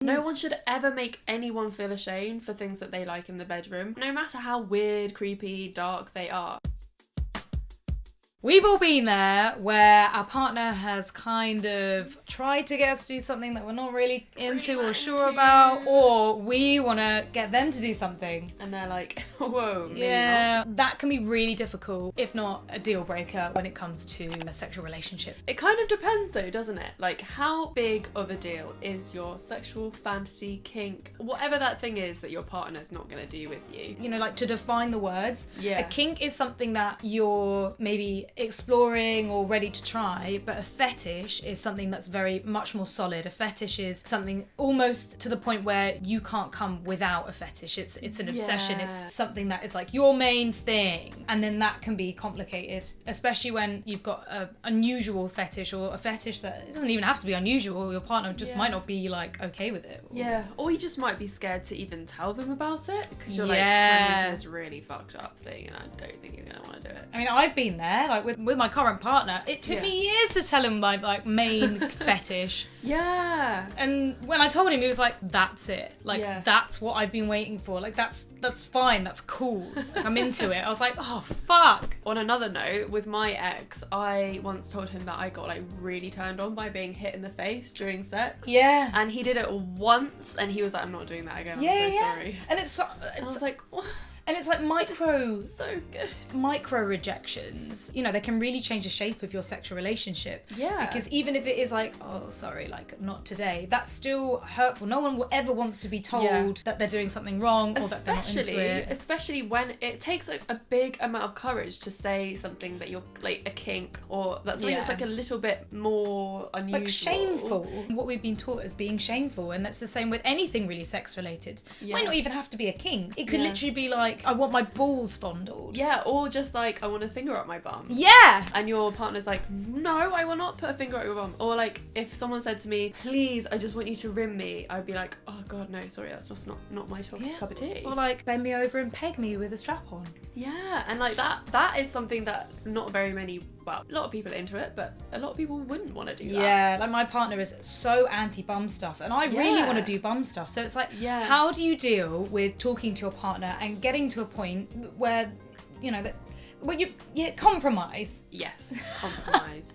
No one should ever make anyone feel ashamed for things that they like in the bedroom, no matter how weird, creepy, dark they are. We've all been there where our partner has kind of tried to get us to do something that we're not really into or sure about, or we want to get them to do something. And they're like, whoa, maybe yeah, not. that can be really difficult, if not a deal breaker, when it comes to a sexual relationship. It kind of depends though, doesn't it? Like, how big of a deal is your sexual fantasy, kink, whatever that thing is that your partner's not going to do with you? You know, like, to define the words, Yeah. a kink is something that you're maybe exploring or ready to try, but a fetish is something that's very much more solid. A fetish is something almost to the point where you can't come without a fetish. It's an obsession. Yeah. It's something that is like your main thing, and then that can be complicated, especially when you've got a unusual fetish, or a fetish that it doesn't even have to be unusual. Your partner just might not be like okay with it. Yeah, or you just might be scared to even tell them about it because you're like, Yeah. I'm into this really fucked up thing and I don't think you're gonna want to do it. I mean, I've been there, like with my current partner. It took me years to tell him my like main fetish. Yeah. And when I told him, he was like, that's it. Like, Yeah. that's what I've been waiting for. Like, that's fine. That's cool. Like, I'm into it. I was like, oh, fuck. On another note, with my ex, I once told him that I got like really turned on by being hit in the face during sex. Yeah. And he did it once and he was like, I'm not doing that again. I'm so sorry. And it's And I was like, what? and it's like micro rejections. You know, they can really change the shape of your sexual relationship. Yeah. Because even if it is like, oh, sorry, like, not today, that's still hurtful. No one will ever wants to be told that they're doing something wrong or that they're not into it. Especially when it takes a big amount of courage to say something that you're like a kink or that's something that's like a little bit more unusual. Like shameful. What we've been taught as being shameful, and that's the same with anything really sex related. Yeah. Might not even have to be a kink. It could literally be like, I want my balls fondled. Yeah, or just like, I want a finger up my bum. Yeah! And your partner's like, no, I will not put a finger up your bum. Or like, if someone said to me, please, I just want you to rim me, I'd be like, oh god, no, sorry, that's just not my cup of tea. Or like, bend me over and peg me with a strap on. Yeah, and like that is something that not very many, well, a lot of people are into it, but a lot of people wouldn't want to do that. Yeah, like my partner is so anti-bum stuff, and I really want to do bum stuff. So it's like, how do you deal with talking to your partner and getting to a point where, you know, that, well, compromise. Yes, compromise.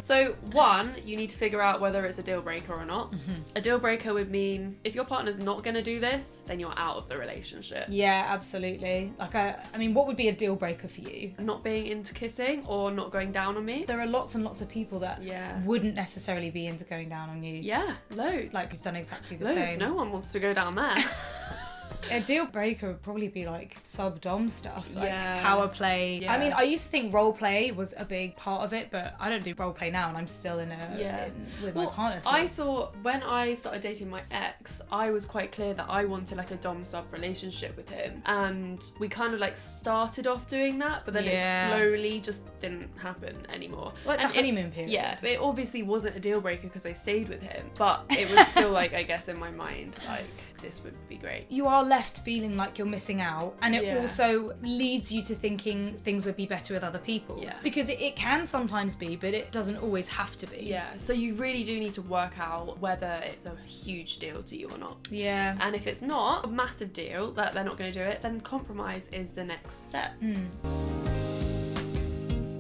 So, one, you need to figure out whether it's a deal breaker or not. Mm-hmm. A deal breaker would mean if your partner's not going to do this, then you're out of the relationship. Yeah, absolutely. Like, I mean, what would be a deal breaker for you? Not being into kissing or not going down on me. There are lots and lots of people that wouldn't necessarily be into going down on you. Yeah, loads. Like, you've done exactly the loads. same. No one wants to go down there. A deal breaker would probably be like sub-dom stuff, like power play. Yeah. I mean, I used to think role play was a big part of it, but I don't do role play now, and I'm still with my partner. So I thought when I started dating my ex, I was quite clear that I wanted like a dom sub relationship with him, and we kind of like started off doing that, but then it slowly just didn't happen anymore. Like the honeymoon period. Yeah, it obviously wasn't a deal breaker because I stayed with him, but it was still like, I guess in my mind, like, this would be great. You are left feeling like you're missing out, and it also leads you to thinking things would be better with other people. Yeah. Because it can sometimes be, but it doesn't always have to be. Yeah, so you really do need to work out whether it's a huge deal to you or not. Yeah. And if it's not a massive deal that they're not going to do it, then compromise is the next step.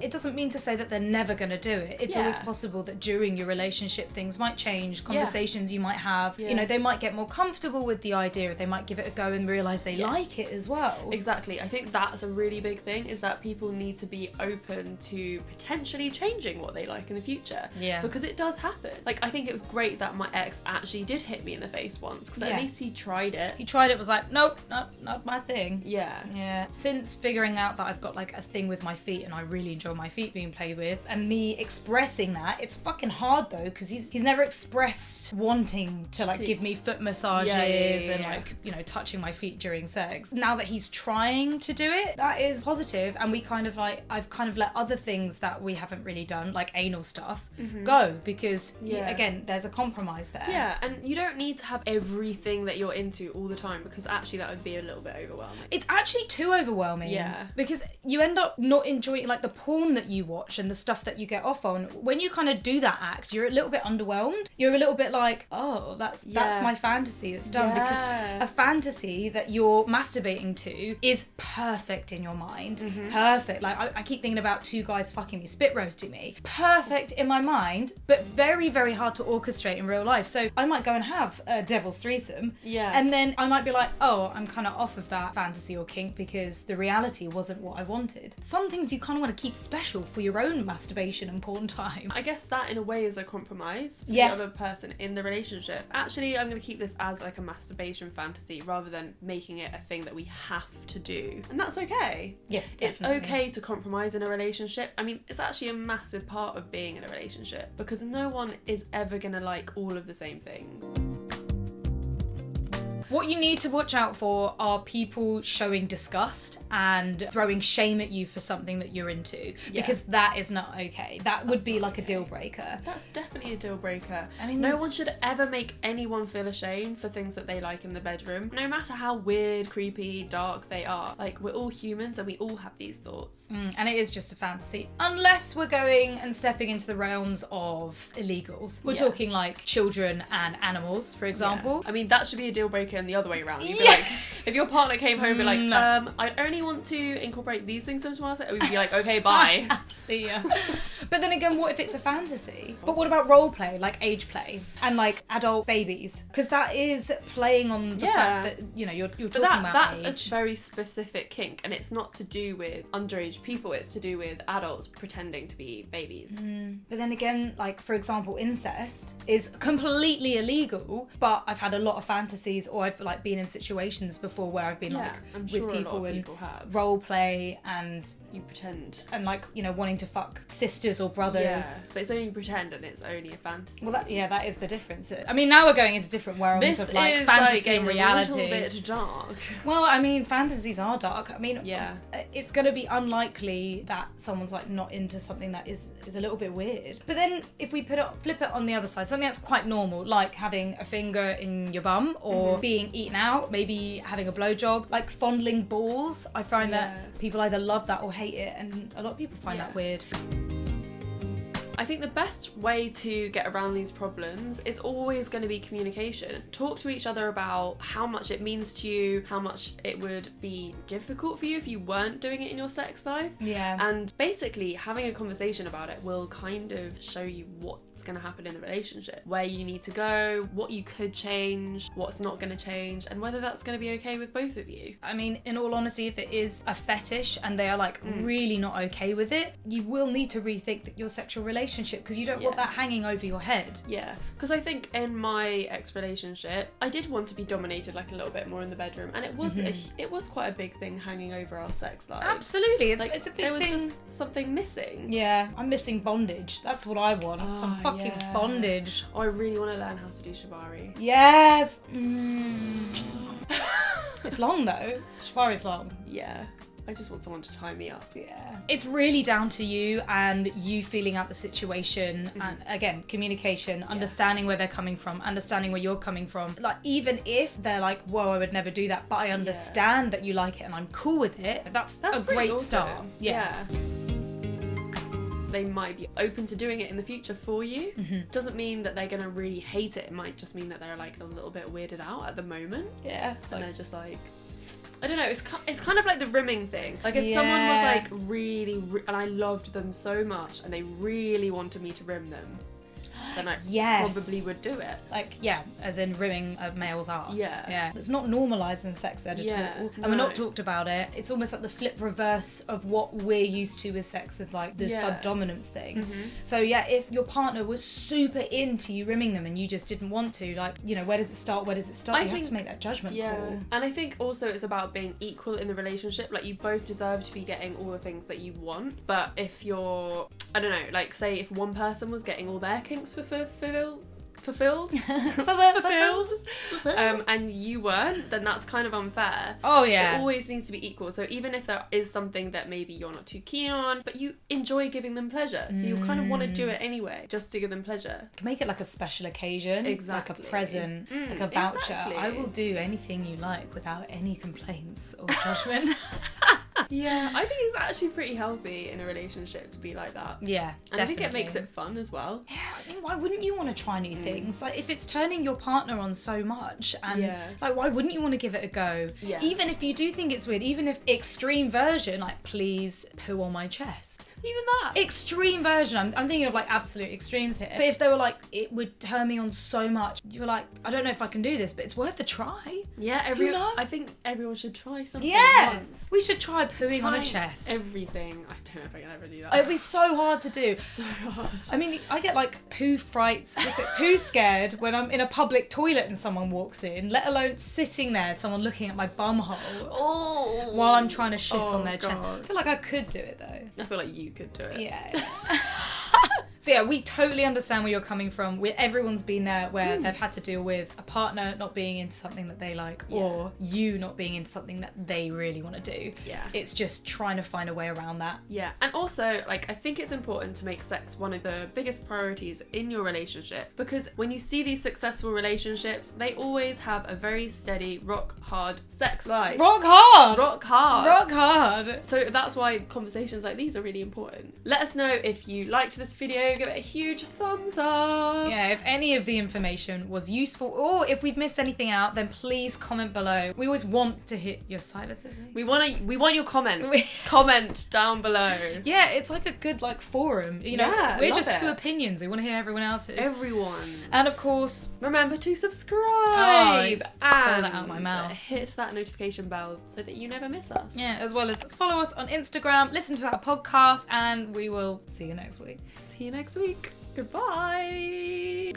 It doesn't mean to say that they're never going to do it. It's always possible that during your relationship things might change, conversations you might have, you know, they might get more comfortable with the idea, they might give it a go and realise they like it as well. Exactly. I think that's a really big thing, is that people need to be open to potentially changing what they like in the future. Yeah. Because it does happen. Like, I think it was great that my ex actually did hit me in the face once, because at least he tried it. He tried it, was like, nope, not my thing. Yeah. Yeah. Since figuring out that I've got like a thing with my feet and I really enjoy my feet being played with, and me expressing that, it's fucking hard though, because he's never expressed wanting to like give me foot massages and like, you know, touching my feet during sex. Now that he's trying to do it, that is positive, and we kind of like, I've kind of let other things that we haven't really done, like anal stuff, go, because again, there's a compromise there. Yeah, and you don't need to have everything that you're into all the time, because actually that would be a little bit overwhelming. It's actually too overwhelming. Yeah. Because you end up not enjoying, like, the porn porn that you watch and the stuff that you get off on, when you kind of do that act, you're a little bit underwhelmed. You're a little bit like, oh, that's my fantasy. It's done. Because a fantasy that you're masturbating to is perfect in your mind. Perfect. Like, I keep thinking about two guys fucking me, spit roasting me. Perfect in my mind, but very, very hard to orchestrate in real life. So I might go and have a devil's threesome. Yeah. And then I might be like, oh, I'm kind of off of that fantasy or kink because the reality wasn't what I wanted. Some things you kind of want to keep special for your own masturbation and porn time. I guess that in a way is a compromise for the other person in the relationship. Actually, I'm going to keep this as like a masturbation fantasy rather than making it a thing that we have to do. And that's okay. Yeah, it's definitely. okay to compromise in a relationship. I mean, it's actually a massive part of being in a relationship because no one is ever going to like all of the same things. What you need to watch out for are people showing disgust and throwing shame at you for something that you're into, because that is not okay. That would be like a deal breaker. That's definitely a deal breaker. I mean, no one should ever make anyone feel ashamed for things that they like in the bedroom, no matter how weird, creepy, dark they are. Like, we're all humans and we all have these thoughts. And it is just a fantasy. Unless we're going and stepping into the realms of illegals. We're talking like children and animals, for example. I mean, that should be a deal breaker and the other way around. You'd be like, if your partner came home and be like, I only want to incorporate these things into my life, we'd be like, okay, bye. See ya. But then again, what if it's a fantasy? But what about role play, like age play, and like adult babies? Because that is playing on the fact that, you know, you're talking about that's age. a very specific kink, and it's not to do with underage people, it's to do with adults pretending to be babies. But then again, like, for example, incest is completely illegal, but I've had a lot of fantasies, or I've like been in situations before where I've been like I'm with sure people a lot of and people have. role play and You pretend. and like, you know, wanting to fuck sisters or brothers. Yeah, but it's only pretend and it's only a fantasy. Well, that is the difference. I mean, now we're going into different realms this of like is fantasy like and reality. A little bit dark. Well, I mean, fantasies are dark. I mean, Yeah. it's going to be unlikely that someone's like not into something that is a little bit weird. But then if we flip it on the other side, something that's quite normal, like having a finger in your bum or being eaten out, maybe having a blowjob, like fondling balls. I find that people either love that or hate it, and a lot of people find that weird. I think the best way to get around these problems is always going to be communication. Talk to each other about how much it means to you, how much it would be difficult for you if you weren't doing it in your sex life. Yeah. And basically having a conversation about it will kind of show you what's going to happen in the relationship, where you need to go, what you could change, what's not going to change, and whether that's going to be okay with both of you. I mean, in all honesty, if it is a fetish and they are like really not okay with it, you will need to rethink your sexual relationship, because you don't want that hanging over your head. Yeah, because I think in my ex-relationship, I did want to be dominated like a little bit more in the bedroom, and it was it was quite a big thing hanging over our sex life. Absolutely, Like, it's a big thing. there was just something missing. Yeah, I'm missing bondage. That's what I want. Some fucking bondage. Oh, I really want to learn how to do shibari. Yes. It's long though. Shibari's long. Yeah. I just want someone to tie me up. Yeah. It's really down to you and you feeling out the situation. And again, communication, understanding where they're coming from, understanding where you're coming from. Like, even if they're like, whoa, I would never do that, but I understand that you like it and I'm cool with it, that's a great awesome. start. Yeah. They might be open to doing it in the future for you. Doesn't mean that they're going to really hate it. It might just mean that they're like a little bit weirded out at the moment. Yeah. And they're just like, I don't know, it's kind of like the rimming thing. Like, if someone was like really, and I loved them so much and they really wanted me to rim them, then I probably would do it. Like, as in rimming a male's arse. Yeah. It's not normalised in sex ed at all. And we're not talked about it. It's almost like the flip reverse of what we're used to with sex, with like the sub-dominance thing. So if your partner was super into you rimming them and you just didn't want to, like, you know, where does it start? You have to make that judgment call. And I think also it's about being equal in the relationship. Like, you both deserve to be getting all the things that you want. But if you're, I don't know, like, say if one person was getting all their kinks fulfilled and you weren't, then that's kind of unfair. It always needs to be equal. So even if there is something that maybe you're not too keen on, but you enjoy giving them pleasure, so you kind of want to do it anyway just to give them pleasure. Make it like a special occasion. Exactly. Like a present, like a voucher. Exactly. I will do anything you like without any complaints or judgment. Yeah, I think it's actually pretty healthy in a relationship to be like that. Yeah, and definitely. I think it makes it fun as well. Yeah, I mean, why wouldn't you want to try new things? Like, if it's turning your partner on so much, and like, why wouldn't you want to give it a go? Yeah. Even if you do think it's weird, even if extreme version, like, please poo on my chest. Even that. Extreme version. I'm thinking of like absolute extremes here. But if they were like, it would turn me on so much, you were like, I don't know if I can do this, but it's worth a try. Yeah, Who knows? I think everyone should try something once. We should try pooing on a chest. Everything. I don't know if I can ever do that. It'd be so hard to do. So hard. I mean, I get like poo frights, poo scared when I'm in a public toilet and someone walks in, let alone sitting there, someone looking at my bum hole while I'm trying to shit on their chest. I feel like I could do it though. I feel like you could do it. Yeah. So yeah, we totally understand where you're coming from. Everyone's been there where they've had to deal with a partner not being into something that they like, or you not being into something that they really want to do. Yeah. It's just trying to find a way around that. Yeah. And also, like, I think it's important to make sex one of the biggest priorities in your relationship, because when you see these successful relationships, they always have a very steady, rock hard sex life. Rock hard! Rock hard. Rock hard! So that's why conversations like these are really important. Let us know if you liked this video. Give it a huge thumbs up. Yeah, if any of the information was useful, or if we've missed anything out, then please comment below. We always want to hit your side of the thing. We want your comments. Comment down below. Yeah, it's like a good like forum. You know, Yeah, we're love just two it. opinions. We want to hear everyone else's. Everyone. And of course, remember to subscribe. I stole and that out of my mouth. Hit that notification bell so that you never miss us. yeah, as well as follow us on Instagram, listen to our podcast, and we will see you next week. See you next week. Goodbye.